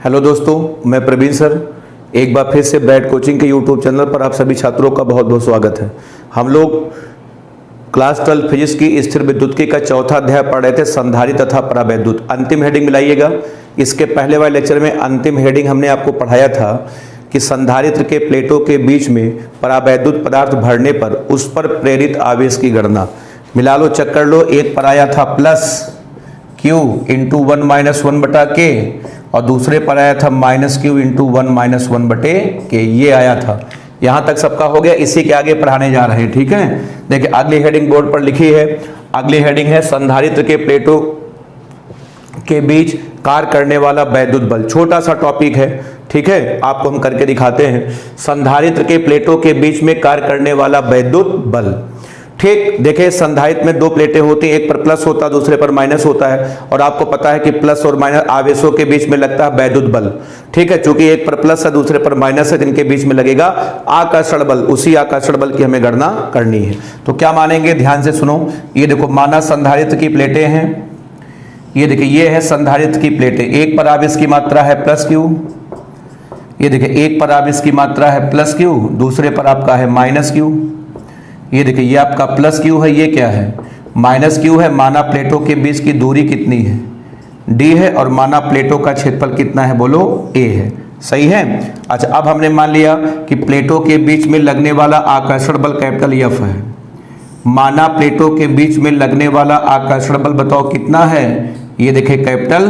Hello दोस्तों, मैं Praveen sir एक बार फिर से ब्राइट कोचिंग के यूट्यूब चैनल पर आप सभी छात्रों का बहुत बहुत स्वागत है। हम लोग क्लास 12 फिजिक्स की स्थिर विद्युत्की का चौथा अध्याय पढ़ रहे थे, संधारित्र तथा परावैद्युत। अंतिम हेडिंग मिलाइएगा। इसके पहले वाले लेक्चर में अंतिम हेडिंग हमने आपको पढ़ाया था कि संधारित्र के प्लेटों के बीच में परावैद्युत पदार्थ भरने पर उस पर प्रेरित आवेश की गणना। मिला लो, चेक कर लो। एक पर आया था प्लस Q इंटू 1 माइनस 1 बटा के और दूसरे पर आया था माइनस Q इंटू 1 माइनस 1 बटे के। ये आया था। यहाँ तक सबका हो गया। इसी के आगे पढ़ाने जा रहे हैं, ठीक है। देखिए अगली हेडिंग बोर्ड पर लिखी है। अगली हेडिंग है संधारित्र के प्लेटों के बीच कार्य करने वाला वैद्युत बल। छोटा सा टॉपिक है, ठीक है, आपको हम करके दिखाते हैं। संधारित्र के प्लेटों के बीच में कार्य करने वाला वैद्युत बल। ठीक, देखिए संधारित्र में दो प्लेटें होती हैं, एक पर प्लस होता है, दूसरे पर माइनस होता है। और आपको पता है कि प्लस और माइनस आवेशों के बीच में लगता है वैद्युत बल, ठीक है। चूंकि एक पर प्लस है, दूसरे पर माइनस है, जिनके बीच में लगेगा आकर्षण बल। उसी आकर्षण बल की हमें गणना करनी है। तो क्या मानेंगे, ध्यान से सुनो। ये देखो, माना संधारित्र की प्लेटें हैं। ये देखिए, ये है संधारित्र की प्लेटें। एक पर आवेश की मात्रा है प्लस Q। ये देखिए, एक पर आवेश की मात्रा है प्लस Q, दूसरे पर आपका है माइनस Q। ये देखिए, ये आपका प्लस Q है, ये क्या है, माइनस Q है। माना प्लेटों के बीच की दूरी कितनी है, D है, और माना प्लेटों का क्षेत्रफल कितना है, बोलो A है। सही है। अच्छा, अब हमने मान लिया कि प्लेटों के बीच में लगने वाला आकर्षण बल कैपिटल F है। माना प्लेटों के बीच में लगने वाला आकर्षण बल बताओ कितना है, ये देखिए कैपिटल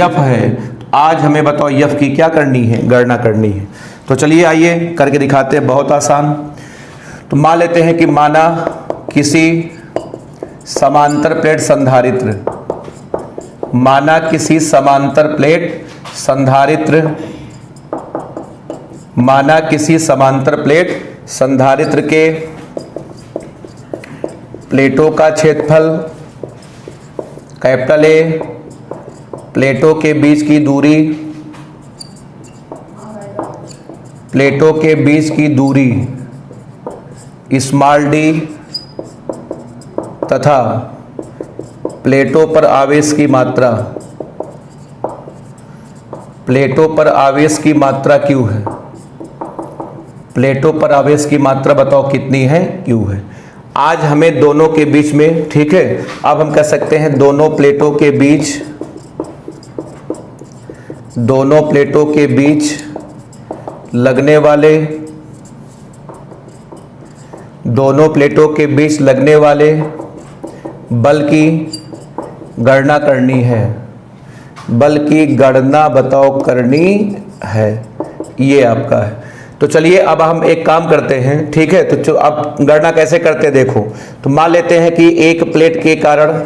F है। तो आज हमें बताओ F की क्या करनी है, गणना करनी है। तो चलिए आइए करके दिखाते हैं, बहुत आसान। तो मान लेते हैं कि माना किसी समांतर प्लेट संधारित्र, माना किसी समांतर प्लेट संधारित्र, माना किसी समांतर प्लेट संधारित्र के प्लेटों का क्षेत्रफल कैपिटल A, प्लेटों के बीच की दूरी, प्लेटों के बीच की दूरी स्मॉल d तथा प्लेटों पर आवेश की मात्रा, प्लेटों पर आवेश की मात्रा Q है। प्लेटों पर आवेश की मात्रा बताओ कितनी है, Q है। आज हमें दोनों के बीच में, ठीक है, अब हम कह सकते हैं दोनों प्लेटों के बीच, दोनों प्लेटों के बीच लगने वाले, दोनों प्लेटों के बीच लगने वाले बल की गणना करनी है। बल की गणना बताओ करनी है, ये आपका है। तो चलिए अब हम एक काम करते हैं, ठीक है। तो अब गणना कैसे करते हैं देखो। तो मान लेते हैं कि एक प्लेट के कारण,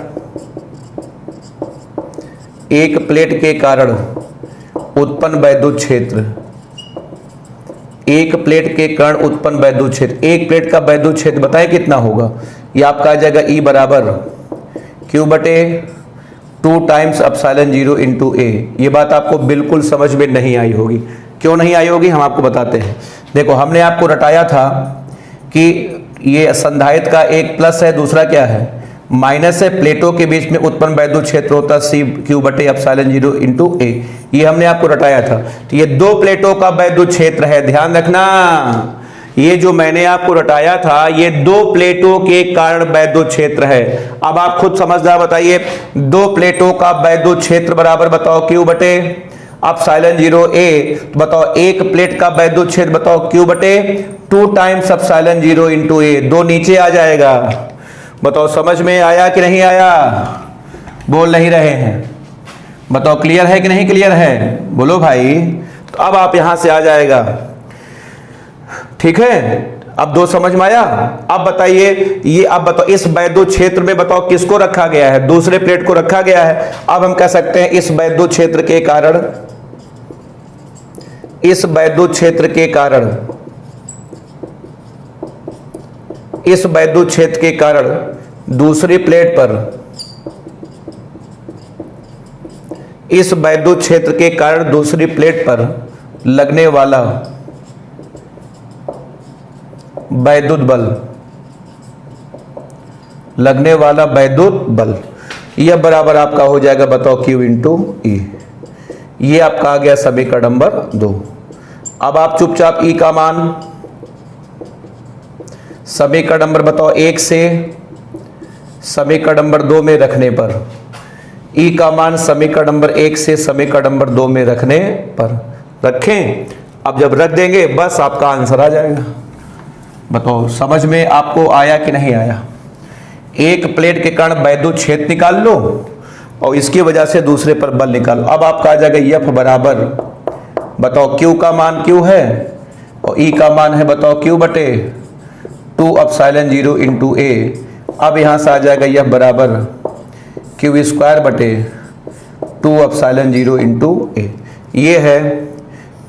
एक प्लेट के कारण उत्पन्न वैद्युत क्षेत्र, एक प्लेट के कारण उत्पन्न वैद्युत क्षेत्र, एक प्लेट का वैद्युत क्षेत्र बताए कितना होगा। ये आपका आ जाएगा E बराबर Q बटे 2 टाइम्स एप्सिलॉन 0 इंटू A। ये बात आपको बिल्कुल समझ में नहीं आई होगी। क्यों नहीं आई होगी, हम आपको बताते हैं। देखो, हमने आपको रटाया था कि ये संधारित्र का एक प्लस है, दूसरा क्या है, माइनस है। प्लेटों के बीच में उत्पन्न वैद्युत क्षेत्र होता है CQ बटे एप्सिलॉन 0 इंटू A। ये हमने आपको रटाया था। तो ये दो प्लेटों का वैद्युत क्षेत्र है, ध्यान रखना। ये जो मैंने आपको रटाया था, ये दो प्लेटों के कारण वैद्युत क्षेत्र है। अब आप खुद समझदार बताइए, दो प्लेटों का वैद्युत क्षेत्र बराबर बताओ Q बटे एप्सिलॉन 0 A। तो बताओ एक प्लेट का वैद्युत क्षेत्र बताओ Q बटे 2 टाइम्स एप्सिलॉन 0 इंटू A। दो नीचे आ जाएगा। बताओ समझ में आया कि नहीं आया, बोल नहीं रहे हैं, बताओ क्लियर है कि नहीं क्लियर है, बोलो भाई। तो अब आप यहां से आ जाएगा, ठीक है। अब दो समझ में आया। अब बताइए, ये अब बताओ इस वैद्युत क्षेत्र में बताओ किसको रखा गया है, दूसरे प्लेट को रखा गया है। अब हम कह सकते हैं इस वैद्युत क्षेत्र के कारण, इस वैद्युत क्षेत्र के कारण, इस वैद्युत क्षेत्र के कारण दूसरी प्लेट पर, इस वैद्युत क्षेत्र के कारण दूसरी प्लेट पर लगने वाला वैद्युत बल, लगने वाला वैद्युत बल, यह बराबर आपका हो जाएगा बताओ Q इंटू E। ये आपका आ गया समीकरण नंबर 2। अब आप चुपचाप ई का मान समीकरण नंबर बताओ 1 से समीकरण नंबर 2 में रखने पर, ई का मान समीकरण नंबर 1 से समीकरण नंबर 2 में रखने पर रखें। अब जब रख देंगे बस आपका आंसर आ जाएगा। बताओ समझ में आपको आया कि नहीं आया। एक प्लेट के कारण वैद्युत क्षेत्र निकाल लो और इसकी वजह से दूसरे पर बल निकालो। अब आपका आ जाएगा F बराबर, बताओ Q का मान Q है और E का मान है बताओ Q बटे 2 एप्सिलॉन 0 इंटू A। अब यहां से आ जाएगा F बराबर Q स्क्वायर बटे 2 एप्सिलॉन 0 इंटू A। ये है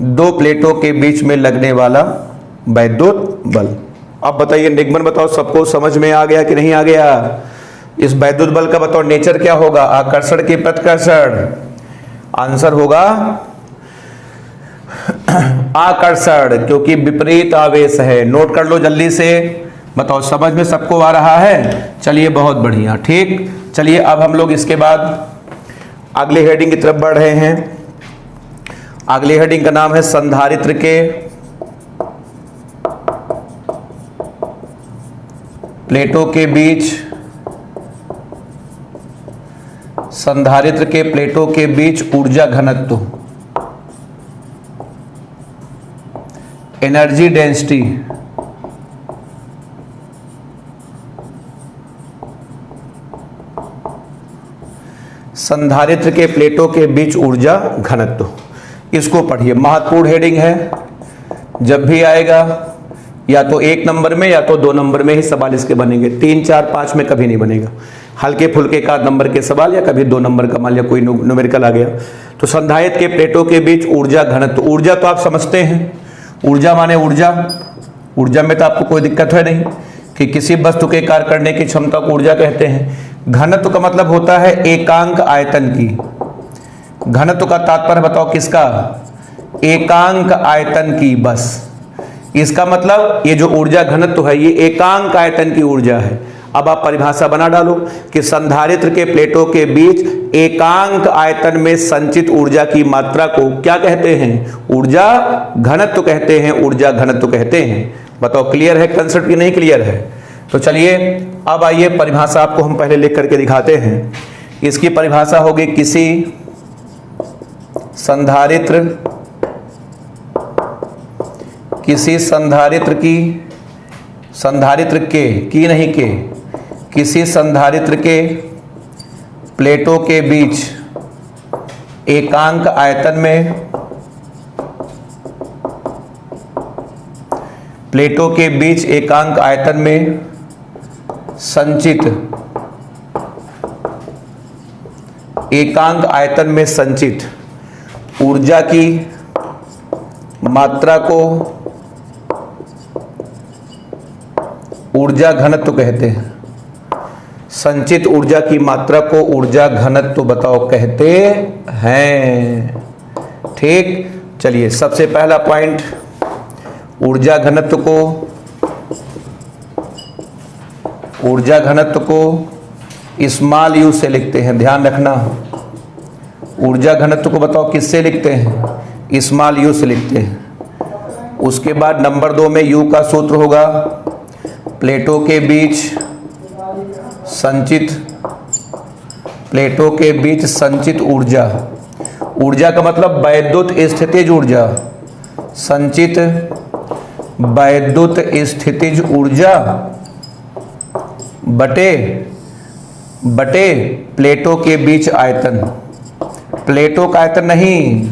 दो प्लेटों के बीच में लगने वाला वैद्युत बल। अब बताइए निगमन बताओ सबको समझ में आ गया कि नहीं आ गया। इस वैद्युत बल का बताओ नेचर क्या होगा, आकर्षण की प्रतिकर्षण। आंसर होगा आकर्षण, क्योंकि विपरीत आवेश है। नोट कर लो जल्दी से, बताओ समझ में सबको आ रहा है। चलिए बहुत बढ़िया, ठीक। चलिए अब हम लोग इसके बाद अगले हेडिंग की तरफ बढ़ रहे हैं। अगले हेडिंग का नाम है संधारित्र के प्लेटों के बीच, संधारित्र के प्लेटों के बीच ऊर्जा घनत्व, एनर्जी डेंसिटी। संधारित्र के प्लेटों के बीच ऊर्जा घनत्व, इसको पढ़िए, महत्वपूर्ण हेडिंग है। जब भी आएगा या तो 1 नंबर में या तो 2 नंबर में ही सवाल इसके बनेंगे, 3, 4, 5 में कभी नहीं बनेगा। हल्के फुल्के का नंबर के सवाल या कभी 2 नंबर का मान लिया कोई न्यूमेरिकल आ गया। तो संधारित्र के प्लेटों के बीच ऊर्जा घनत्व, ऊर्जा तो आप समझते हैं, ऊर्जा माने ऊर्जा। ऊर्जा में तो आपको कोई दिक्कत है नहीं कि किसी वस्तु के कार्य करने की क्षमता को ऊर्जा कहते हैं। घनत्व का मतलब होता है एकांक आयतन की। घनत्व का तात्पर्य बताओ किसका, एकांक आयतन की। बस इसका मतलब ये जो ऊर्जा घनत्व है ये एकांक आयतन की ऊर्जा है। अब आप परिभाषा बना डालो कि संधारित्र के प्लेटों के बीच एकांक आयतन में संचित ऊर्जा की मात्रा को क्या कहते हैं, ऊर्जा घनत्व कहते हैं, ऊर्जा घनत्व कहते हैं। बताओ क्लियर है कंसेप्ट की नहीं क्लियर है। तो चलिए अब आइए परिभाषा आपको हम पहले लिख करके दिखाते हैं। इसकी परिभाषा होगी किसी संधारित्र किसी संधारित्र के प्लेटों के बीच एकांक आयतन में, प्लेटों के बीच एकांक आयतन में संचित, एकांक आयतन में संचित ऊर्जा की मात्रा को ऊर्जा घनत्व कहते हैं। संचित ऊर्जा की मात्रा को ऊर्जा घनत्व बताओ कहते हैं, ठीक। चलिए सबसे पहला पॉइंट, ऊर्जा घनत्व को स्मॉल यू से लिखते हैं, ध्यान रखना। ऊर्जा घनत्व को बताओ किससे लिखते हैं, स्मॉल यू से लिखते हैं। उसके बाद नंबर 2 में यू का सूत्र होगा प्लेटों के बीच संचित ऊर्जा। ऊर्जा का मतलब वैद्युत स्थितिज ऊर्जा, संचित वैद्युत स्थितिज ऊर्जा बटे प्लेटों के बीच आयतन। प्लेटों का आयतन नहीं,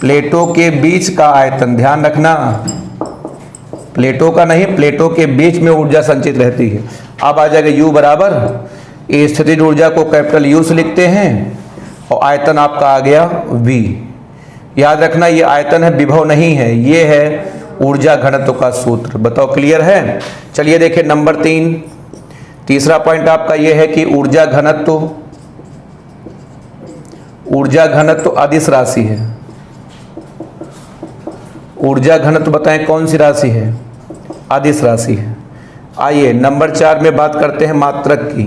प्लेटों के बीच का आयतन, ध्यान रखना। प्लेटों का नहीं, प्लेटों के बीच में ऊर्जा संचित रहती है। अब आ जाएगा U बराबर, स्थितिज ऊर्जा को कैपिटल U से लिखते हैं और आयतन आपका आ गया V। याद रखना ये आयतन है, विभव नहीं है, ये है ऊर्जा घनत्व का सूत्र। बताओ क्लियर है। चलिए देखिए नंबर 3, तीसरा पॉइंट आपका ये है कि ऊर्जा घनत्व अदिश राशि है। ऊर्जा घनत्व बताएं कौन सी राशि है, अदिश राशि है। आइए नंबर 4 में बात करते हैं मात्रक की।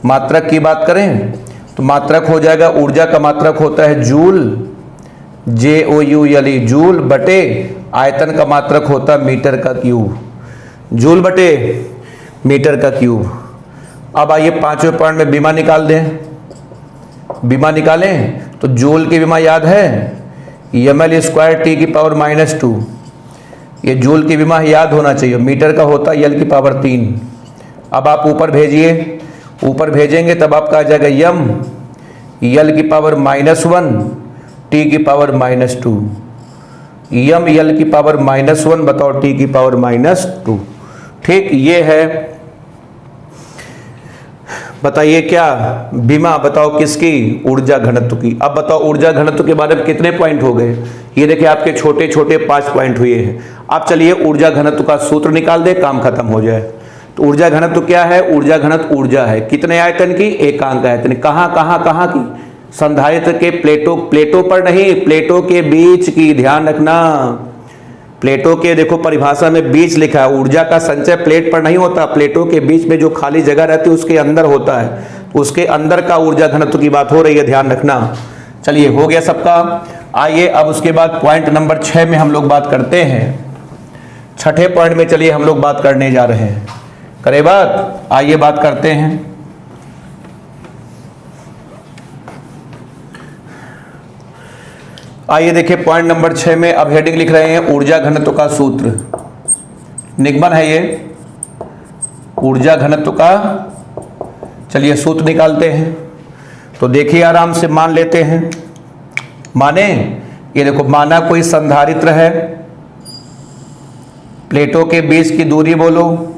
मात्रक की बात करें, तो मात्रक हो जाएगा, ऊर्जा का मात्रक होता है जूल, JOULE, जूल बटे आयतन का मात्रक होता है मीटर का क्यूब, जूल बटे मीटर का क्यूब। अब आइए पांचवें पॉइंट में बीमा निकाल दें। बीमा निकालें तो जूल की बीमा याद है, ml स्क्वायर T की पावर -2, ये जूल की बीमा याद होना चाहिए। मीटर का होता है L की पावर 3। अब आप ऊपर भेजिए, ऊपर भेजेंगे तब आपका आ जाएगा m L की पावर -1 T की पावर -2, m L की पावर -1 बताओ T की पावर -2। ठीक, ये है, बताइए क्या बीमा, बताओ किसकी, ऊर्जा घनत्व की। अब बताओ ऊर्जा घनत्व के बारे में कितने पॉइंट हो गए, ये देखिए आपके छोटे छोटे 5 पॉइंट हुए हैं। अब चलिए ऊर्जा घनत्व का सूत्र निकाल दे, काम खत्म हो जाए। तो ऊर्जा घनत्व क्या है, ऊर्जा घनत्व ऊर्जा है कितने आयतन की, एकांक आयतन। कहाँ की, संधारित्र के प्लेटों पर नहीं, प्लेटों के बीच की, ध्यान रखना। प्लेटों के देखो परिभाषा में बीच लिखा है, ऊर्जा का संचय प्लेट पर नहीं होता, प्लेटों के बीच में जो खाली जगह रहती है उसके अंदर होता है, उसके अंदर का ऊर्जा घनत्व की बात हो रही है, ध्यान रखना। चलिए हो गया सबका। आइए अब उसके बाद पॉइंट नंबर 6 में हम लोग बात करते हैं। छठे पॉइंट में चलिए हम लोग बात करने जा रहे हैं, करें बात, आइए बात करते हैं। आइए देखिए पॉइंट नंबर 6 में अब हेडिंग लिख रहे हैं ऊर्जा घनत्व का सूत्र, निगमन है ये ऊर्जा घनत्व का। चलिए सूत्र निकालते हैं। तो देखिए आराम से मान लेते हैं, माने ये देखो, माना कोई संधारित्र है, प्लेटों के बीच की दूरी बोलो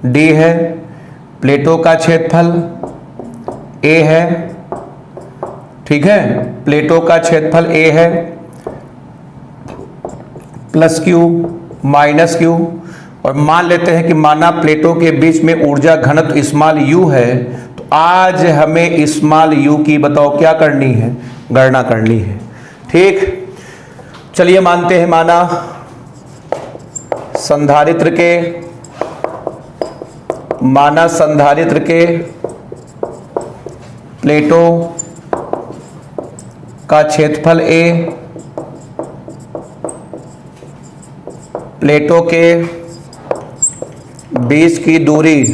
d है, प्लेटों का क्षेत्रफल a है, ठीक है, प्लेटों का क्षेत्रफल a है, प्लस q माइनस q, और मान लेते हैं कि माना प्लेटों के बीच में ऊर्जा घनत्व स्मॉल u है। तो आज हमें स्मॉल u की बताओ क्या करनी है, गणना करनी है। ठीक, चलिए मानते हैं, माना संधारित्र के प्लेटों का क्षेत्रफल a, प्लेटों के बीच की दूरी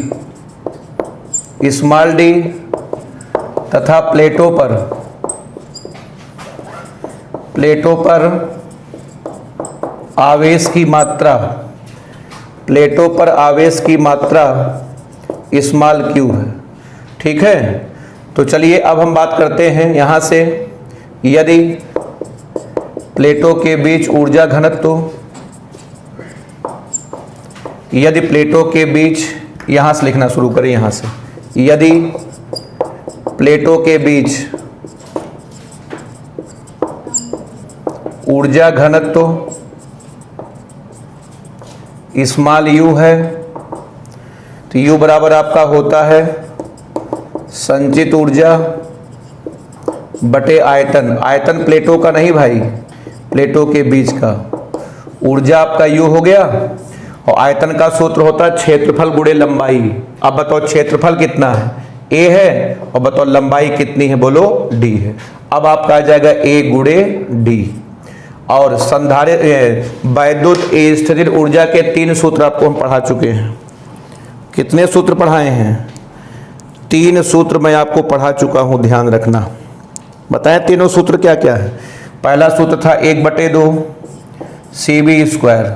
स्मॉल d तथा प्लेटों पर आवेश की मात्रा, प्लेटों पर आवेश की मात्रा स्मॉल q है। ठीक है, तो चलिए अब हम बात करते हैं यहां से, यदि प्लेटों के बीच ऊर्जा घनत्व, यदि प्लेटों के बीच, यहां से लिखना शुरू करें, यहां से, यदि प्लेटों के बीच ऊर्जा घनत्व स्मॉल u है, तो u बराबर आपका होता है संचित ऊर्जा बटे आयतन। आयतन प्लेटों का नहीं भाई, प्लेटों के बीच का। ऊर्जा आपका u हो गया, और आयतन का सूत्र होता है क्षेत्रफल गुणे लंबाई। अब बताओ क्षेत्रफल कितना है, a है, और बताओ लंबाई कितनी है, बोलो d है। अब आपका आ जाएगा a गुणे d। और संधारित्र वैद्युत स्थिर ऊर्जा के 3 सूत्र आपको हम पढ़ा चुके हैं। कितने सूत्र पढ़ाए हैं, 3 सूत्र मैं आपको पढ़ा चुका हूं, ध्यान रखना। बताएं तीनों सूत्र क्या क्या है। पहला सूत्र था 1/2 cv स्क्वायर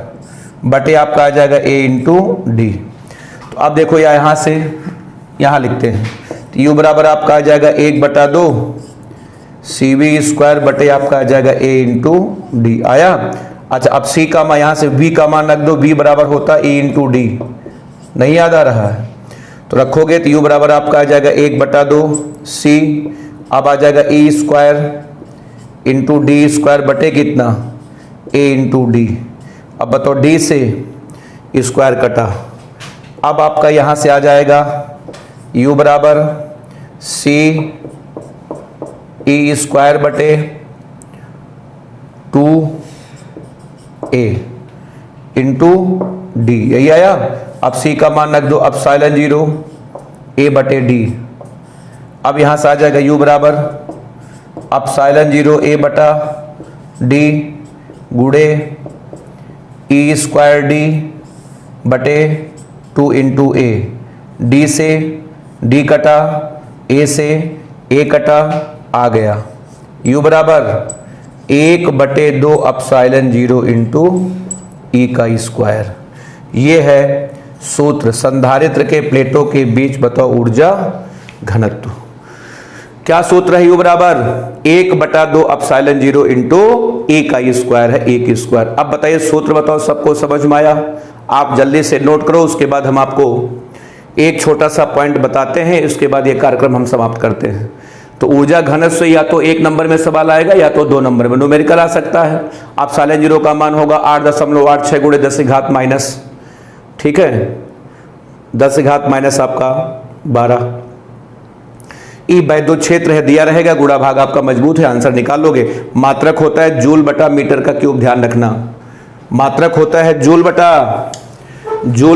बटे आपका आ जाएगा a इंटू डी। तो अब देखो यहाँ से यहाँ लिखते हैं, तो u बराबर आपका आ जाएगा 1/2 cv स्क्वायर बटे आपका आ जाएगा a इंटू डी। आया। अच्छा, अब c का मान, यहाँ से v का मान रख दो, v बराबर होता e इंटू डी। नहीं याद आ रहा है तो रखोगे, तो u बराबर आपका आ जाएगा 1/2 c, अब आ जाएगा e square into D square बटे कितना, a इंटू डी। अब बताओ d से स्क्वायर कटा, अब आपका यहाँ से आ जाएगा u बराबर c e स्क्वायर बटे 2a इंटू डी। यही आया। अब c का मान रख दो, एप्सिलॉन 0 a बटे डी। अब यहां से आ जाएगा U बराबर एप्सिलॉन 0 A बटा D गुड़े E स्क्वायर D बटे 2 इंटू A। D से D कटा, A से A कटा, आ गया U बराबर 1 बटे 2 एप्सिलॉन 0 इंटू E का स्क्वायर। ये है सूत्र संधारित्र के प्लेटों के बीच बताओ ऊर्जा घनत्व। क्या सूत्र है? U बराबर 1 बटा 2 एप्सिलॉन 0 इंटू E का स्क्वायर है, A की स्क्वायर। अब बताइए सूत्र बताओ, सबको समझ में आया? आप जल्दी से नोट करो, उसके बाद हम आपको एक छोटा सा पॉइंट बताते हैं, उसके बाद ये कार्यक्रम हम समाप्त करते हैं। तो ऊर्जा घनत्व से या तो 1 नंबर में सवाल आएगा या तो 2 नंबर में न्यूमेरिकल आ सकता है। एप्सिलॉन 0 का मान होगा 8.86 गुणे 10 की घात माइनस, ठीक है, 10 की घात माइनस आपका 12। ई वैद्युत क्षेत्र है, दिया रहेगा, गुणा भाग आपका मजबूत है, आंसर निकाल लोगे। मात्रक होता है जूल बटा मीटर का क्यूब, ध्यान रखना। मात्रक होता है जूल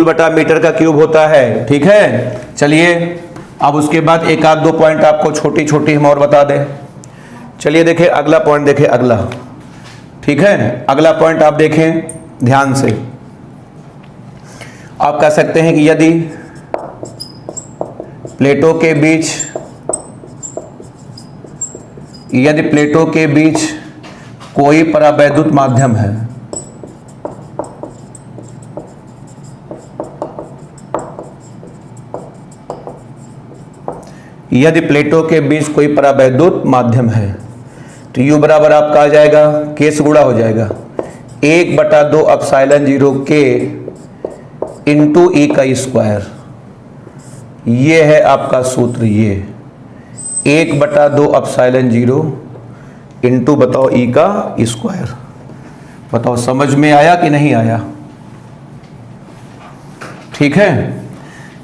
बटा मीटर का क्यूब होता है, ठीक है। चलिए अब उसके बाद एक आध दो पॉइंट आपको छोटी छोटी हम और बता दें। चलिए देखें अगला पॉइंट, देखें अगला, ठीक है। अगला पॉइंट आप देखें ध्यान से। आप कह सकते हैं कि यदि प्लेटों के बीच कोई परावैद्युत माध्यम है, यदि प्लेटों के बीच कोई परावैद्युत माध्यम है तो U बराबर आपका आ जाएगा, K से गुणा हो जाएगा 1 बटा 2 एप्सिलॉन 0 K इंटू E का स्क्वायर। ये है आपका सूत्र, ये 1 बटा 2 एप्सिलॉन 0 इंटू बताओ E का स्क्वायर। बताओ समझ में आया कि नहीं आया? ठीक है।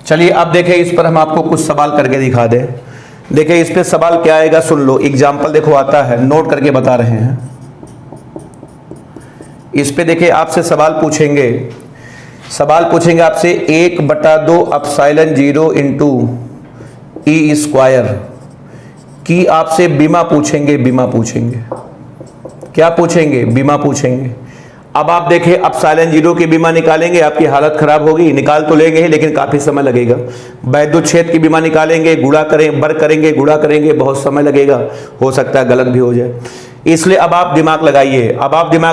चलिए अब देखें, इस पर हम आपको कुछ सवाल करके दिखा दें। देखिए इस पे सवाल क्या आएगा, सुन लो। एग्जाम्पल देखो आता है, नोट करके बता रहे हैं। इस पे देखिए आपसे सवाल पूछेंगे आपसे 1 बटा 2 एप्सिलॉन 0 इंटू E स्क्वायर की आपसे बीमा पूछेंगे। क्या पूछेंगे? बीमा पूछेंगे। अब आप देखें एप्सिलॉन 0 की बीमा निकालेंगे, आपकी हालत खराब होगी। निकाल तो लेंगे ही लेकिन काफी समय लगेगा। वैद्युत क्षेत्र की बीमा निकालेंगे, वर्ग करेंगे, बहुत समय लगेगा, हो सकता है गलत भी हो जाए। इसलिए अब आप दिमाग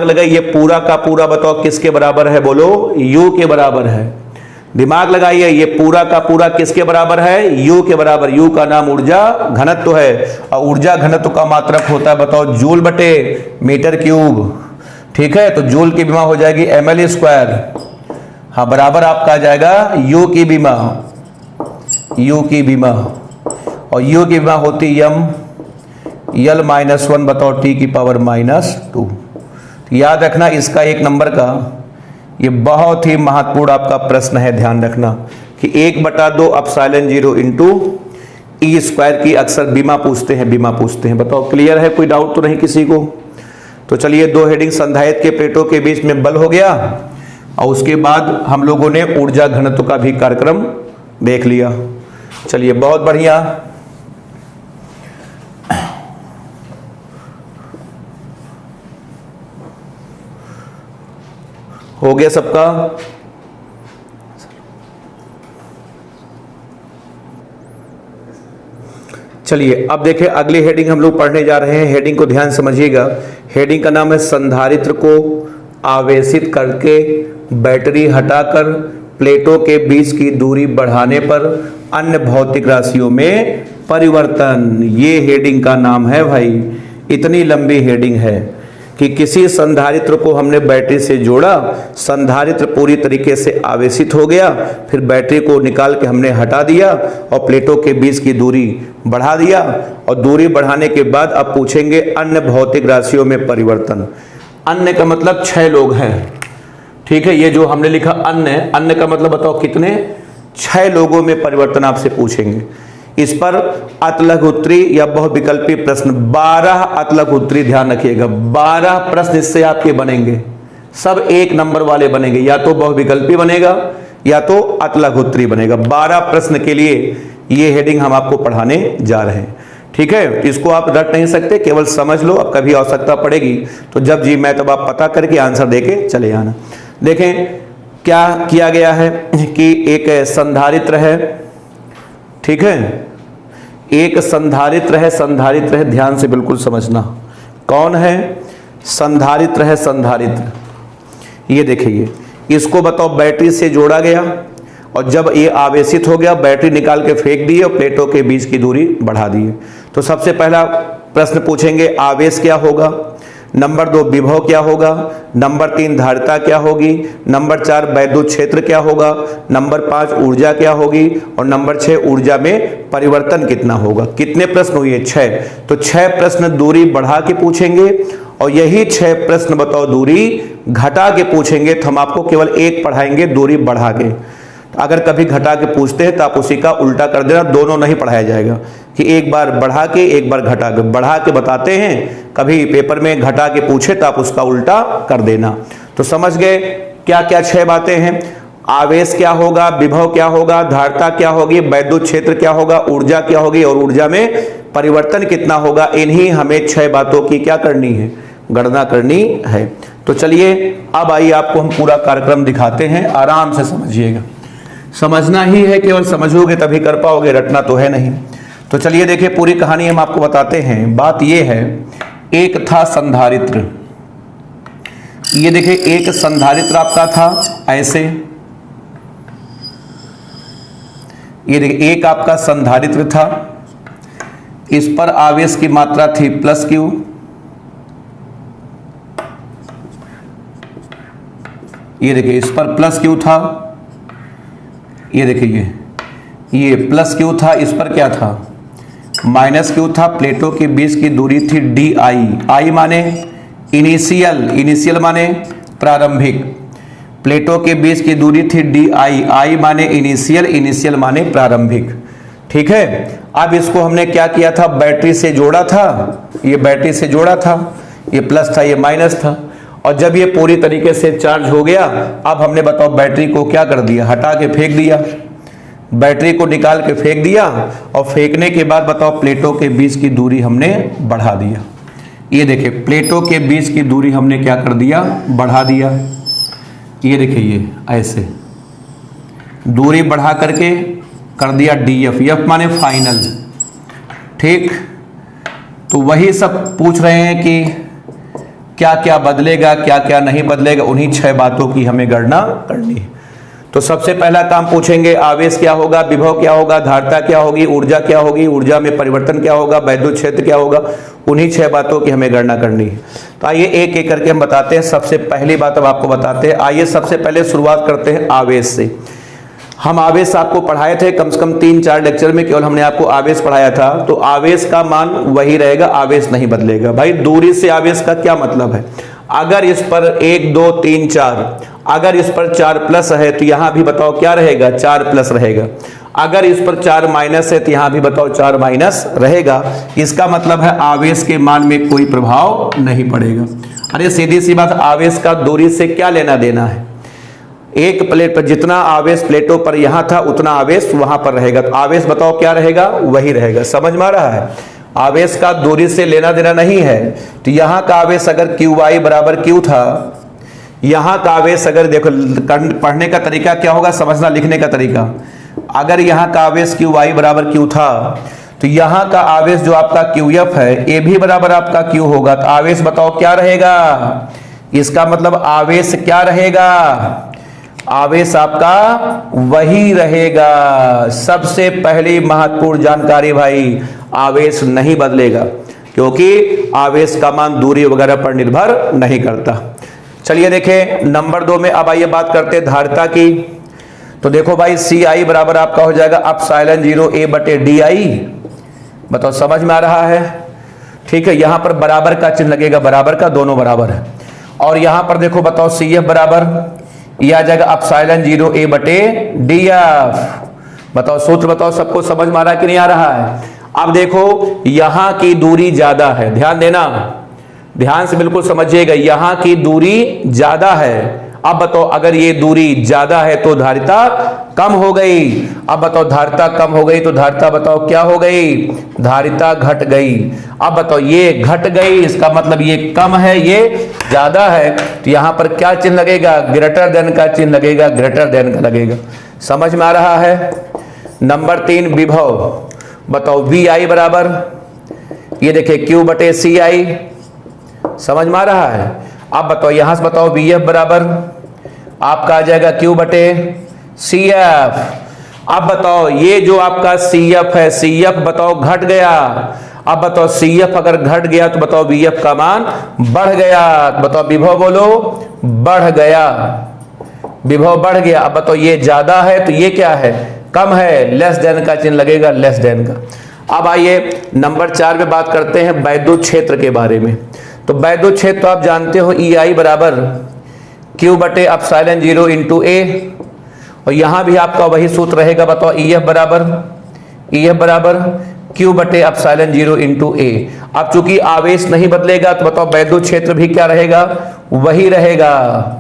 लगाइए, पूरा का पूरा बताओ किसके बराबर है? बोलो U के बराबर है। दिमाग लगाइए, ये पूरा का पूरा किसके बराबर है? U के बराबर। U का नाम ऊर्जा घनत्व है और ऊर्जा घनत्व का मात्रक होता है बताओ जूल बटे मीटर क्यूब, ठीक है। तो जूल की बीमा हो जाएगी ml स्क्वायर, हाँ, बराबर आपका आ जाएगा U की बीमा, और U की बीमा होती L-1 बताओ T की पावर -2। याद रखना इसका 1 नंबर का ये बहुत ही महत्वपूर्ण आपका प्रश्न है, ध्यान रखना कि 1 बटा 2 एप्सिलॉन 0 इंटू E स्क्वायर की अक्सर बीमा पूछते हैं। बताओ क्लियर है? कोई डाउट तो नहीं किसी को? तो चलिए 2 हेडिंग संधारित्र के प्लेटों के बीच में बल हो गया और उसके बाद हम लोगों ने ऊर्जा घनत्व का भी कार्यक्रम देख लिया। चलिए बहुत बढ़िया। हो गया सबका? चलिए अब देखिए अगली हेडिंग हम लोग पढ़ने जा रहे हैं। हेडिंग को ध्यान समझिएगा। हेडिंग का नाम है संधारित्र को आवेशित करके बैटरी हटाकर प्लेटों के बीच की दूरी बढ़ाने पर अन्य भौतिक राशियों में परिवर्तन। ये हेडिंग का नाम है भाई। इतनी लंबी हेडिंग है कि किसी संधारित्र को हमने बैटरी से जोड़ा, संधारित्र पूरी तरीके से आवेशित हो गया, फिर बैटरी को निकाल के हमने हटा दिया और प्लेटों के बीच की दूरी बढ़ा दिया, और दूरी बढ़ाने के बाद अब पूछेंगे अन्य भौतिक राशियों में परिवर्तन। अन्य का मतलब 6 लोग हैं, ठीक है। ये जो हमने लिखा अन्य का मतलब बताओ कितने? 6 लोगों में परिवर्तन आपसे पूछेंगे। इस पर अतलघुत्री या बहुविकल्पी प्रश्न 12 अतलघुत्री, ध्यान रखिएगा 12 प्रश्न इससे आपके बनेंगे, सब 1 नंबर वाले बनेंगे। या तो बहुविकल्पी बनेगा या तो अतलघुत्री बनेगा। 12 प्रश्न के लिए ये हेडिंग हम आपको पढ़ाने जा रहे हैं। ठीक है, इसको आप रट नहीं सकते, केवल समझ लो। अब कभी आवश्यकता पड़ेगी तो जब जी मैं तब आप पता करके आंसर देके चले आना। देखें क्या किया गया है कि एक संधारित्र है, ठीक है, एक संधारित्र है, संधारित्र है, ध्यान से बिल्कुल समझना कौन है, संधारित्र है, संधारित्र। ये देखिए, इसको बताओ बैटरी से जोड़ा गया और जब ये आवेशित हो गया बैटरी निकाल के फेंक दी और प्लेटों के बीच की दूरी बढ़ा दी। तो सबसे पहला प्रश्न पूछेंगे आवेश क्या होगा, नंबर 2 विभव क्या होगा, नंबर 3 धारिता क्या होगी, नंबर 4 वैद्युत क्षेत्र क्या होगा, नंबर 5 ऊर्जा क्या होगी और नंबर 6 ऊर्जा में परिवर्तन कितना होगा। कितने प्रश्न हुए? 6। तो 6 प्रश्न दूरी बढ़ा के पूछेंगे और यही 6 प्रश्न बताओ दूरी घटा के पूछेंगे। तो हम आपको केवल एक पढ़ाएंगे दूरी बढ़ा के। अगर कभी घटा के पूछते हैं तो आप उसी का उल्टा कर देना, दोनों नहीं पढ़ाया जाएगा कि एक बार बढ़ा के एक बार घटा के। बढ़ा के बताते हैं, कभी पेपर में घटा के पूछे तो आप उसका उल्टा कर देना। तो समझ गए क्या क्या 6 बातें हैं। आवेश क्या होगा, विभव क्या होगा, धारिता क्या होगी, वैद्युत क्षेत्र क्या होगा, ऊर्जा क्या होगी और ऊर्जा में परिवर्तन कितना होगा। इन्हीं हमें 6 बातों की क्या करनी है, गणना करनी है। तो चलिए अब आइए आपको हम पूरा कार्यक्रम दिखाते हैं, आराम से समझिएगा। समझना ही है, केवल समझोगे तभी कर पाओगे, रटना तो है नहीं। तो चलिए देखिए पूरी कहानी हम आपको बताते हैं। बात ये है, एक था संधारित्र। ये देखिए एक संधारित्र आपका था ऐसे, ये देखिए एक आपका संधारित्र था, इस पर आवेश की मात्रा थी +Q, ये देखिए इस पर +Q था, ये देखिए ये +Q था, इस पर क्या था -Q था। प्लेटों के बीच की दूरी थी DI। I माने इनिशियल, इनिशियल माने प्रारंभिक। प्लेटों के बीच की दूरी थी DI। I माने इनिशियल, इनिशियल माने प्रारंभिक। ठीक है, अब इसको हमने क्या किया था, बैटरी से जोड़ा था। ये बैटरी से जोड़ा था, ये प्लस था, ये माइनस था। और जब ये पूरी तरीके से चार्ज हो गया, अब हमने बताओ बैटरी को क्या कर दिया, हटा के फेंक दिया। बैटरी को निकाल के फेंक दिया और फेंकने के बाद बताओ प्लेटों के बीच की दूरी हमने बढ़ा दिया। ये देखिए प्लेटों के बीच की दूरी हमने क्या कर दिया, बढ़ा दिया। ये देखिए ये ऐसे दूरी बढ़ा करके कर दिया DF। F माने फाइनल। ठीक, तो वही सब पूछ रहे हैं कि क्या क्या बदलेगा, क्या क्या नहीं बदलेगा। उन्हीं 6 बातों की हमें गणना करनी है। तो सबसे पहला काम पूछेंगे आवेश क्या होगा, विभव क्या होगा, धारिता क्या होगी, ऊर्जा क्या होगी, ऊर्जा में परिवर्तन क्या होगा, वैद्युत क्षेत्र क्या होगा। उन्हीं 6 बातों की हमें गणना करनी है। तो आइए एक एक करके हम बताते हैं। सबसे पहली बात अब आपको बताते हैं। आइए सबसे पहले शुरुआत करते हैं आवेश से। हम आवेश आपको पढ़ाए थे कम से कम 3-4 लेक्चर में, केवल हमने आपको आवेश पढ़ाया था। तो आवेश का मान वही रहेगा, आवेश नहीं बदलेगा। भाई दूरी से आवेश का क्या मतलब है, अगर इस पर 1 2 3 4, अगर इस पर 4 प्लस है तो यहां भी बताओ क्या रहेगा, 4 प्लस रहेगा। अगर इस पर 4 माइनस है तो यहां भी बताओ 4 माइनस रहेगा। इसका मतलब है आवेश के मान में कोई प्रभाव नहीं पड़ेगा। अरे सीधी सी बात, आवेश का दूरी से क्या लेना देना है। एक प्लेट पर जितना आवेश प्लेटों पर यहां था उतना आवेश वहां पर रहेगा। तो आवेश बताओ क्या रहेगा, वही रहेगा। समझ में आ रहा है, आवेश का दूरी से लेना देना नहीं है। तो यहां का आवेश अगर QI बराबर Q था, यहां का आवेश अगर देखो पढ़ने का तरीका क्या होगा, समझना लिखने का तरीका। अगर यहां का आवेश QI बराबर Q था तो यहां का आवेश जो आपका QF है ये भी बराबर आपका Q होगा। तो आवेश बताओ क्या रहेगा, इसका मतलब आवेश क्या रहेगा, आवेश आपका वही रहेगा। सबसे पहली महत्वपूर्ण जानकारी भाई, आवेश नहीं बदलेगा क्योंकि आवेश का मान दूरी वगैरह पर निर्भर नहीं करता। चलिए देखें नंबर 2 में। अब आइए बात करते हैं धारिता की। तो देखो भाई CI बराबर आपका हो जाएगा ε0A/DI। बताओ समझ में आ रहा है। ठीक है, यहां पर बराबर का चिन्ह लगेगा, बराबर का, दोनों बराबर है। और यहां पर देखो बताओ CF बराबर यह आ जाएगा ε0A/DF। बताओ सूत्र बताओ, सबको समझ में आ रहा है कि नहीं आ रहा है। अब देखो यहां की दूरी ज्यादा है, ध्यान देना, ध्यान से बिल्कुल समझिएगा, यहां की दूरी ज्यादा है। अब बताओ अगर ये दूरी ज्यादा है तो धारिता कम हो गई। अब बताओ धारिता कम हो गई तो धारिता बताओ क्या हो गई, धारिता घट गई। अब बताओ ये घट गई, इसका मतलब ये कम है, ये ज्यादा है, तो यहां पर क्या चिन्ह लगेगा, ग्रेटर देन का चिन्ह लगेगा, ग्रेटर देन का लगेगा। समझ में आ रहा है। नंबर 3 विभव, बताओ वी आई बराबर, ये देखिए Q बटे सी आई, समझ में आ रहा है। अब बताओ यहां से बताओ वी एफ बराबर आपका आ जाएगा Q बटे सी एफ। अब बताओ ये जो आपका सी एफ है, सी एफ बताओ घट गया। अब बताओ सी एफ अगर घट गया तो बताओ वी एफ का मान बढ़ गया। बताओ विभव बोलो बढ़ गया, विभव बढ़ गया। अब बताओ ये ज्यादा है तो ये क्या है, कम है, लेस देन का चिन्ह लगेगा, लेस देन का। अब आइए नंबर 4 पे बात करते हैं वैद्युत क्षेत्र के बारे में। तो वैद्युत क्षेत्र तो आप जानते हो ई आई बराबर Q बटे एप्सिलॉन 0 इंटू ए, और यहां भी आपका वही सूत्र रहेगा। बताओ ई एफ बराबर Q बटे एप्सिलॉन 0 इंटू ए। अब चूंकि आवेश नहीं बदलेगा तो बताओ वैद्युत क्षेत्र भी क्या रहेगा, वही रहेगा।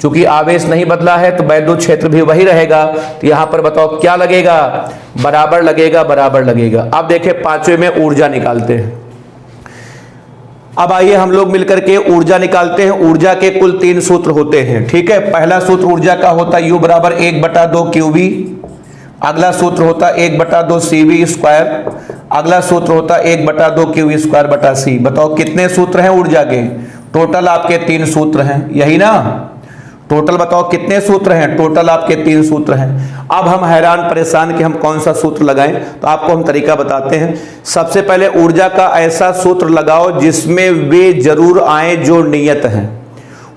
चूंकि आवेश नहीं बदला है तो वैद्युत क्षेत्र भी वही रहेगा, तो यहां पर बताओ क्या लगेगा, बराबर लगेगा, बराबर लगेगा। अब देखिए 5वें में ऊर्जा निकालते हैं। अब आइए हम लोग मिलकर के ऊर्जा निकालते हैं। ऊर्जा के कुल 3 सूत्र होते हैं, ठीक है। पहला सूत्र ऊर्जा का होता है U बराबर 1/2 QV, अगला सूत्र होता है 1/2 CV स्क्वायर, अगला सूत्र होता है 1/2 QV स्क्वायर बटा C। बताओ कितने सूत्र हैं ऊर्जा के, टोटल आपके 3 सूत्र हैं, यही ना। टोटल बताओ कितने सूत्र हैं, टोटल आपके 3 सूत्र हैं। अब हम हैरान परेशान कि हम कौन सा सूत्र लगाएं, तो आपको हम तरीका बताते हैं। सबसे पहले ऊर्जा का ऐसा सूत्र लगाओ जिसमें वे जरूर आए जो नियत हैं।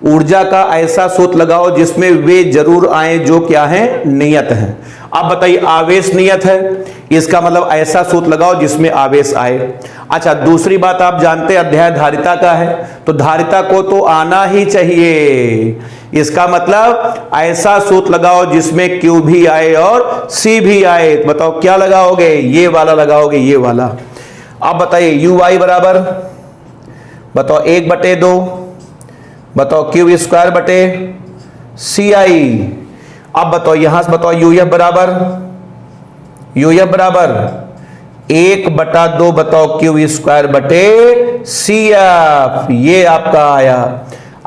ऊर्जा का ऐसा सूत्र लगाओ जिसमें वे जरूर आए जो क्या है, नियत हैं। अब बताइए आवेश नियत है, इसका मतलब ऐसा सूत्र लगाओ जिसमें आवेश आए। अच्छा, दूसरी बात आप जानते हैं अध्याय धारिता का है, तो धारिता को तो आना ही चाहिए। इसका मतलब ऐसा सूत्र लगाओ जिसमें Q भी आए और C भी आए। तो बताओ क्या लगाओगे, ये वाला लगाओगे, ये वाला। अब बताइए UI बराबर बताओ 1/2, बताओ QV स्क्वायर बटे CI। अब बताओ यहां से बताओ UF बराबर 1/2 बताओ QV स्क्वायर बटे CF, ये आपका आया।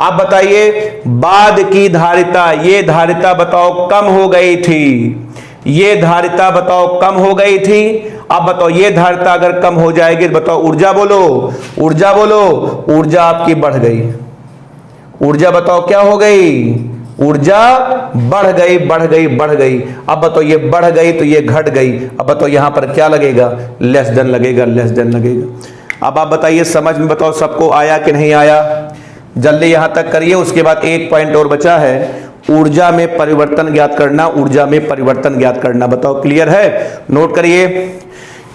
अब बताइए बाद की धारिता, ये धारिता बताओ कम हो गई थी, ये धारिता बताओ कम हो गई थी। अब बताओ ये धारिता अगर कम हो जाएगी तो बताओ ऊर्जा बोलो, ऊर्जा बोलो, ऊर्जा आपकी बढ़ गई। ऊर्जा बताओ क्या हो गई, ऊर्जा बढ़ गई, बढ़ गई, बढ़ गई। अब बताओ ये बढ़ गई तो ये घट गई। अब बताओ यहां पर क्या लगेगा, लेस देन लगेगा, लेस देन लगेगा। अब आप बताइए समझ में बताओ सबको आया कि नहीं आया, जल्दी यहां तक करिए। उसके बाद एक पॉइंट और बचा है, ऊर्जा में परिवर्तन ज्ञात करना, ऊर्जा में परिवर्तन ज्ञात करना। बताओ क्लियर है, नोट करिए।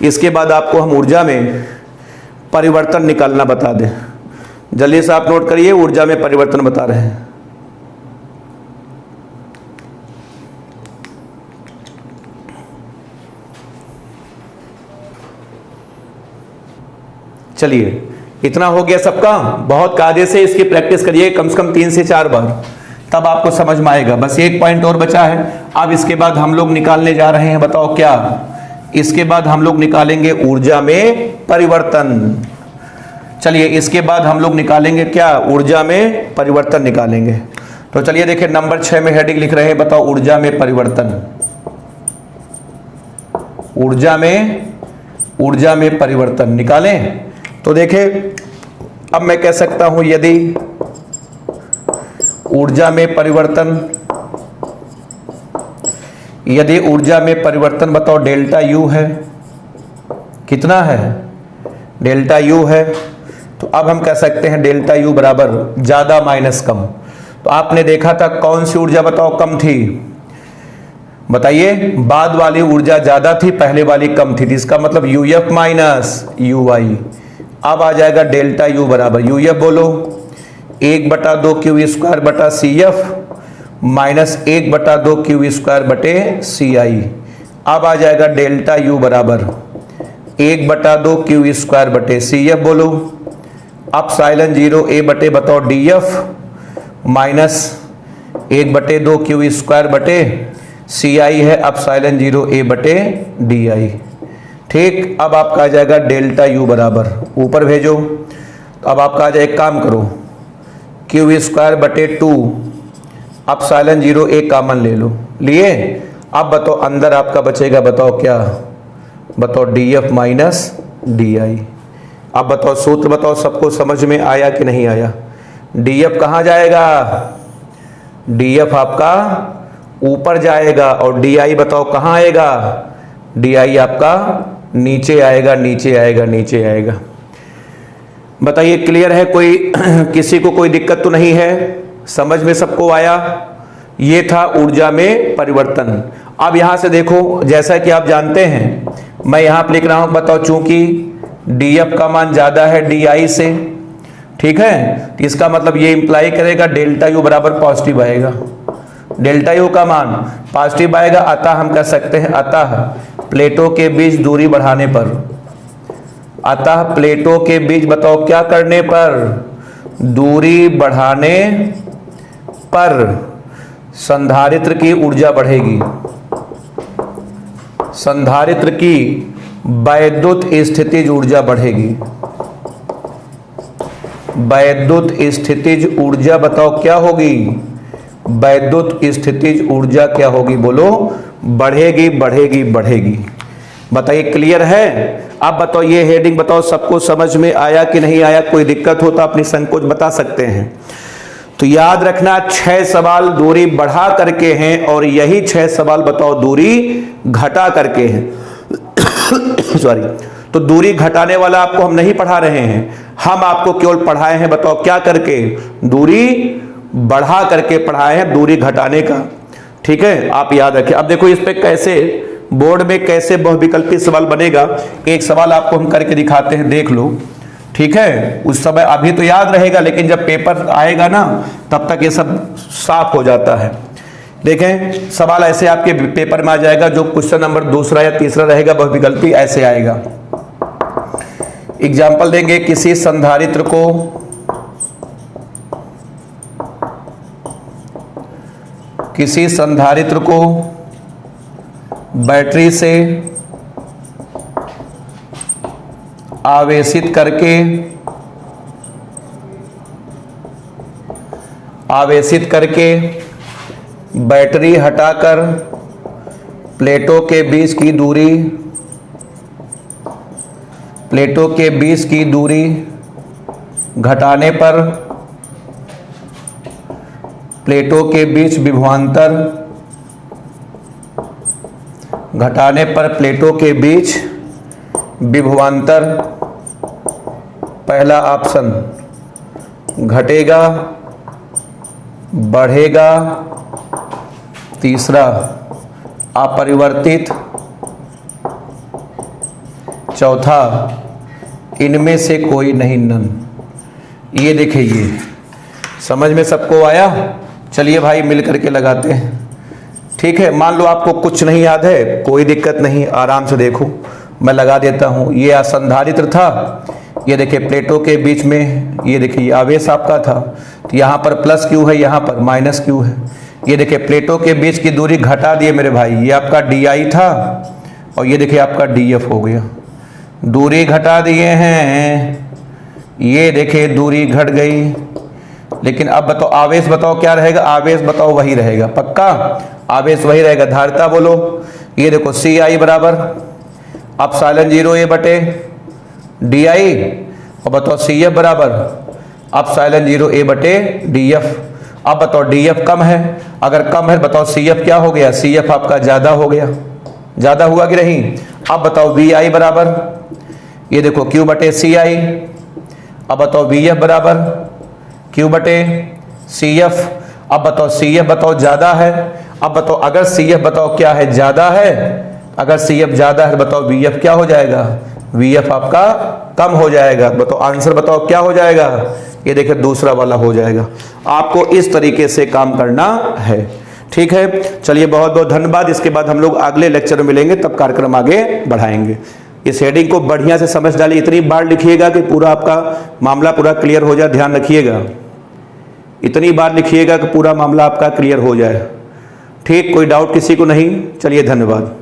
इसके बाद आपको हम ऊर्जा में परिवर्तन निकालना बता दें, जल्दी से आप नोट करिए। ऊर्जा में परिवर्तन बता रहे हैं। चलिए इतना हो गया सबका, बहुत कायदे से इसकी प्रैक्टिस करिए कम से कम 3 से 4 बार, तब आपको समझ में आएगा। बस एक पॉइंट और बचा है। अब इसके बाद हम लोग निकालने जा रहे हैं, बताओ क्या, इसके बाद हम लोग निकालेंगे ऊर्जा में परिवर्तन। चलिए इसके बाद हम लोग निकालेंगे क्या, ऊर्जा में परिवर्तन निकालेंगे। तो चलिए देखिए नंबर 6 में हेडिंग लिख रहे हैं, बताओ ऊर्जा में परिवर्तन। ऊर्जा में परिवर्तन निकालें। तो देखें अब मैं कह सकता हूं यदि ऊर्जा में परिवर्तन बताओ डेल्टा U है, कितना है, डेल्टा U है, तो अब हम कह सकते हैं डेल्टा U बराबर ज्यादा माइनस कम। तो आपने देखा था कौन सी ऊर्जा बताओ कम थी, बताइए, बाद वाली ऊर्जा ज्यादा थी, पहले वाली कम थी, इसका मतलब UF माइनस UI। अब आ जाएगा डेल्टा U बराबर, UF बोलो 1/2 QV स्क्वायर बटा CF माइनस 1/2 QV स्क्वायर बटे CI। अब आ जाएगा डेल्टा U बराबर 1/2 QV स्क्वायर बटे CF बोलो एप्सिलॉन 0 A बटे बताओ DF माइनस 1/2 QV स्क्वायर बटे सी आई है एप्सिलॉन 0 a बटे डी आई। ठीक, अब आपका आ जाएगा डेल्टा यू बराबर, ऊपर भेजो। तो अब आपका आ जाए, एक काम करो, क्यू स्क्वायर बटे 2 एप्सिलॉन 0 a कॉमन ले लो। लिए? अब बताओ अंदर आपका बचेगा, बताओ क्या, बताओ D F minus D I. अब बताओ सूत्र, बताओ सबको समझ में आया कि नहीं आया? डी एफ कहाँ जाएगा? डी एफ आपका ऊपर जाएगा और डी आई बताओ कहाँ आएगा? डी आई आपका नीचे आएगा, नीचे आएगा, नीचे आएगा। बताइए क्लियर है? कोई किसी को कोई दिक्कत तो नहीं है? समझ में सबको आया? ये था ऊर्जा में परिवर्तन। अब यहां से देखो, जैसा कि आप जानते हैं, मैं यहां पर लिख रहा हूं, बताओ चूंकि डी एफ का मान ज्यादा है डी आई से, ठीक है, तो इसका मतलब ये इंप्लाई करेगा डेल्टा यू बराबर पॉजिटिव आएगा। डेल्टा यू का मान पॉजिटिव आएगा, अतः हम कह सकते हैं, अतः प्लेटों के बीच दूरी बढ़ाने पर, अतः प्लेटों के बीच बताओ क्या करने पर? दूरी बढ़ाने पर संधारित्र की ऊर्जा बढ़ेगी। संधारित्र की वैद्युत स्थितिज ऊर्जा बढ़ेगी। वैद्युत स्थितिज ऊर्जा बताओ क्या होगी? वैद्युत स्थितिज ऊर्जा क्या होगी? बोलो, बढ़ेगी, बढ़ेगी, बढ़ेगी। बताइए क्लियर है? अब बताओ ये हेडिंग बताओ सबको समझ में आया कि नहीं आया? कोई दिक्कत हो तो अपनी संकोच बता सकते हैं। तो याद रखना 6 सवाल दूरी बढ़ा करके हैं और यही 6 सवाल बताओ दूरी घटा करके हैं। सॉरी, तो दूरी घटाने वाला आपको हम नहीं पढ़ा रहे हैं, हम आपको केवल पढ़ाए हैं बताओ क्या करके? दूरी बढ़ा करके पढ़ाए हैं, दूरी घटाने का। ठीक है, आप याद रखें। अब देखो इस पे कैसे बोर्ड में कैसे बहुविकल्पी सवाल बनेगा, एक सवाल आपको हम करके दिखाते हैं, देख लो। ठीक है, उस समय अभी तो याद रहेगा, लेकिन जब पेपर आएगा ना तब तक ये सब साफ हो जाता है। देखें सवाल ऐसे आपके पेपर में आ जाएगा, जो क्वेश्चन नंबर दूसरा या तीसरा रहेगा बहुविकल्पी ऐसे आएगा। एग्जाम्पल देंगे, किसी संधारित्र को बैटरी से आवेशित करके बैटरी हटाकर प्लेटों के बीच की दूरी घटाने पर प्लेटों के बीच विभवांतर पहला ऑप्शन घटेगा, बढ़ेगा, तीसरा अपरिवर्तित, चौथा इनमें से कोई नहीं, नन। ये देखिए, ये समझ में सबको आया? चलिए भाई मिल करके लगाते हैं। ठीक है, मान लो आपको कुछ नहीं याद है, कोई दिक्कत नहीं, आराम से देखो, मैं लगा देता हूं। ये असंधारित्र था, ये देखिए प्लेटों के बीच में, ये देखिए ये आवेश आपका था, तो यहाँ पर प्लस क्यू है, यहाँ पर माइनस क्यू है। ये देखिए प्लेटों के बीच की दूरी घटा दिए मेरे भाई, ये आपका डी आई था और ये देखिए आपका डी एफ हो गया। दूरी घटा दिए हैं, ये देखिए दूरी घट गई। लेकिन अब बताओ आवेश बताओ क्या रहेगा? आवेश बताओ वही रहेगा, पक्का आवेश वही रहेगा। धारिता बोलो, ये देखो सी आई बराबर एप्सिलॉन 0 a बटे डी आई, और बताओ सी एफ बराबर एप्सिलॉन 0 a बटे डी एफ। अब बताओ डी एफ कम है, अगर कम है बताओ सी एफ क्या हो गया? सी एफ आपका ज्यादा हो गया, ज्यादा हुआ कि नहीं? अब बताओ वी आई बराबर, ये देखो क्यू बटे सी आई। अब बताओ वी एफ बराबर क्यू बटे सी एफ। अब बताओ सी एफ बताओ ज्यादा है, अब बताओ अगर सी एफ बताओ क्या है? ज्यादा है। अगर सी एफ ज्यादा है बताओ वी एफ क्या हो जाएगा? वी एफ आपका कम हो जाएगा। बताओ आंसर बताओ क्या हो जाएगा? ये देखिए दूसरा वाला हो जाएगा। आपको इस तरीके से काम करना है। ठीक है, चलिए बहुत बहुत धन्यवाद। इसके बाद हम लोग अगले लेक्चर में मिलेंगे, तब कार्यक्रम आगे बढ़ाएंगे। इस हेडिंग को बढ़िया से समझ डालिए, इतनी बार लिखिएगा कि पूरा आपका मामला पूरा क्लियर हो जाए। ध्यान रखिएगा, इतनी बार लिखिएगा कि पूरा मामला आपका क्लियर हो जाए। ठीक, कोई डाउट किसी को नहीं? चलिए, धन्यवाद।